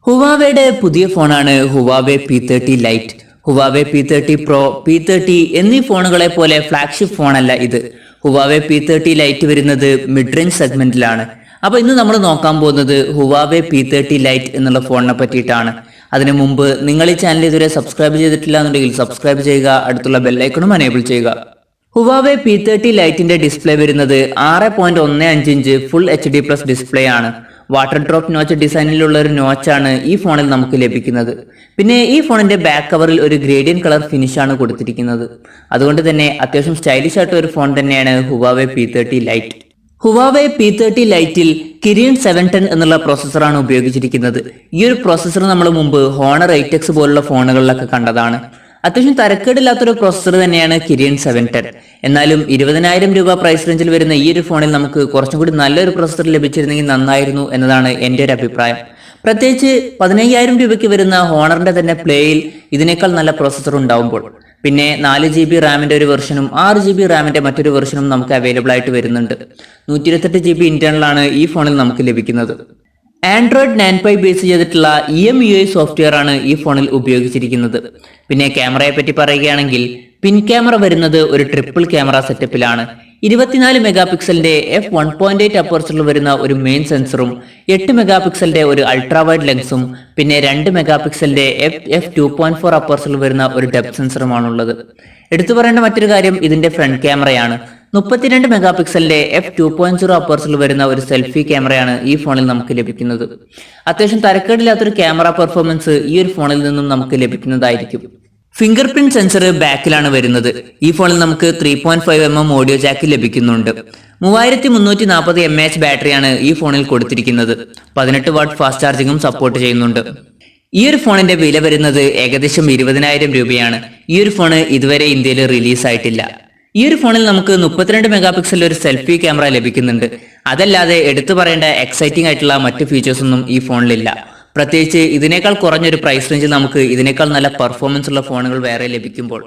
ഹുവാവേയുടെ പുതിയ ഫോണാണ് Huawei P30 light. Huawei P30 pro, P30 എന്നീ ഫോണുകളെ പോലെ ഫ്ലാഗ്ഷിപ്പ് ഫോണല്ല ഇത്. ഹുവാവെ P30 ലൈറ്റ് വരുന്നത് മിഡ് റേഞ്ച് സെഗ്മെന്റിലാണ്. അപ്പൊ ഇന്ന് നമ്മൾ നോക്കാൻ പോകുന്നത് ഹുവാവെ P30 ലൈറ്റ് എന്നുള്ള ഫോണിനെ പറ്റിയിട്ടാണ്. അതിനു മുമ്പ് നിങ്ങൾ ഈ ചാനൽ ഇതുവരെ സബ്സ്ക്രൈബ് ചെയ്തിട്ടില്ല എന്നുണ്ടെങ്കിൽ സബ്സ്ക്രൈബ് ചെയ്യുക, അടുത്തുള്ള ബെല്ലൈക്കണും എനേബിൾ ചെയ്യുക. ഹുവാവെ P30 ലൈറ്റിന്റെ ഡിസ്പ്ലേ വരുന്നത് 6.15 inch full HD plus display ആണ്. വാട്ടർ ഡ്രോപ്പ് നോച്ച് ഡിസൈനിലുള്ള ഒരു നോച്ചാണ് ഈ ഫോണിൽ നമുക്ക് ലഭിക്കുന്നത്. പിന്നെ ഈ ഫോണിന്റെ ബാക്ക് കവറിൽ ഒരു ഗ്രേഡിയൻ കളർ ഫിനിഷ് ആണ് കൊടുത്തിരിക്കുന്നത്. അതുകൊണ്ട് തന്നെ അത്യാവശ്യം സ്റ്റൈലിഷ് ആയിട്ട് ഒരു ഫോൺ തന്നെയാണ് Huawei P30 light. Huawei P30 ലൈറ്റിൽ കിരിൻ 710 എന്നുള്ള പ്രോസസ്സറാണ് ഉപയോഗിച്ചിരിക്കുന്നത്. ഈ ഒരു പ്രോസസ്സർ നമ്മൾ മുമ്പ് ഹോണർ 8X പോലുള്ള ഫോണുകളിലൊക്കെ കണ്ടതാണ്. അത്യാവശ്യം തരക്കേടില്ലാത്തൊരു പ്രോസസ്സർ തന്നെയാണ് കിരിൻ 710. എന്നാലും 20,000 രൂപ പ്രൈസ് റേഞ്ചിൽ വരുന്ന ഈ ഒരു ഫോണിൽ നമുക്ക് കുറച്ചും കൂടി നല്ലൊരു പ്രോസസ്സർ ലഭിച്ചിരുന്നെങ്കിൽ നന്നായിരുന്നു എന്നതാണ് എൻ്റെ ഒരു അഭിപ്രായം. പ്രത്യേകിച്ച് 15,000 രൂപയ്ക്ക് വരുന്ന ഹോണറിന്റെ തന്നെ പ്ലേയിൽ ഇതിനേക്കാൾ നല്ല പ്രോസസ്സർ ഉണ്ടാവുമ്പോൾ. പിന്നെ 4GB റാമിന്റെ ഒരു വെർഷനും 6GB റാമിന്റെ മറ്റൊരു വെർഷനും നമുക്ക് അവൈലബിൾ ആയിട്ട് വരുന്നുണ്ട്. 128GB ഇന്റേണൽ ആണ് ഈ ഫോണിൽ നമുക്ക് ലഭിക്കുന്നത്. ആൻഡ്രോയിഡ് 9 ബേസ് ചെയ്തിട്ടുള്ള EMUI സോഫ്റ്റ്വെയർ ആണ് ഈ ഫോണിൽ ഉപയോഗിച്ചിരിക്കുന്നത്. പിന്നെ ക്യാമറയെ പറ്റി പറയുകയാണെങ്കിൽ പിൻ ക്യാമറ വരുന്നത് ഒരു ട്രിപ്പിൾ ക്യാമറ സെറ്റപ്പിലാണ്. 24 മെഗാ പിക്സലിന്റെ f1.8 അപ്പർച്ചറിൽ വരുന്ന ഒരു മെയിൻ സെൻസറും 8 മെഗാ പിക്സലിന്റെ ഒരു അൾട്രാ വൈഡ് ലെൻസും പിന്നെ 2 മെഗാ പിക്സലിന്റെ f2.4 അപ്പർച്ചറിൽ വരുന്ന ഒരു ഡെപ്ത് സെൻസറുമാണുള്ളത്. എടുത്തു പറയേണ്ട മറ്റൊരു കാര്യം ഇതിന്റെ ഫ്രണ്ട് ക്യാമറയാണ്. 32 മെഗാ പിക്സലിന്റെ f2.0 അപ്പർച്ചറിൽ വരുന്ന ഒരു സെൽഫി ക്യാമറയാണ് ഈ ഫോണിൽ നമുക്ക് ലഭിക്കുന്നത്. അത്യാവശ്യം തരക്കേടില്ലാത്തൊരു ക്യാമറ പെർഫോമൻസ് ഈ ഒരു ഫോണിൽ നിന്നും നമുക്ക് ലഭിക്കുന്നതായിരിക്കും. ഫിംഗർ പ്രിന്റ് സെൻസർ ബാക്കിലാണ് വരുന്നത്. ഈ ഫോണിൽ നമുക്ക് 3.5mm ഓഡിയോ ജാക്ക് ലഭിക്കുന്നുണ്ട്. 3340 mAh ബാറ്ററിയാണ് ഈ ഫോണിൽ കൊടുത്തിരിക്കുന്നത്. 18 വാട്ട് ഫാസ്റ്റ് ചാർജിങ്ങും സപ്പോർട്ട് ചെയ്യുന്നുണ്ട്. ഈ ഒരു ഫോണിന്റെ വില വരുന്നത് ഏകദേശം 20,000 രൂപയാണ്. ഈ ഒരു ഫോണ് ഇതുവരെ ഇന്ത്യയിൽ റിലീസ് ആയിട്ടില്ല. ഈ ഒരു ഫോണിൽ നമുക്ക് 32 മെഗാ പിക്സലിൽ ഒരു സെൽഫി ക്യാമറ ലഭിക്കുന്നുണ്ട്. അതല്ലാതെ എടുത്തു പറയേണ്ട എക്സൈറ്റിംഗ് ആയിട്ടുള്ള മറ്റു ഫീച്ചേഴ്സ് ഒന്നും ഈ ഫോണിലില്ല. പ്രത്യേകിച്ച് ഇതിനേക്കാൾ കുറഞ്ഞൊരു പ്രൈസ് റേഞ്ചിൽ നമുക്ക് ഇതിനേക്കാൾ നല്ല പെർഫോമൻസ് ഉള്ള ഫോണുകൾ വേറെ ലഭിക്കുമ്പോൾ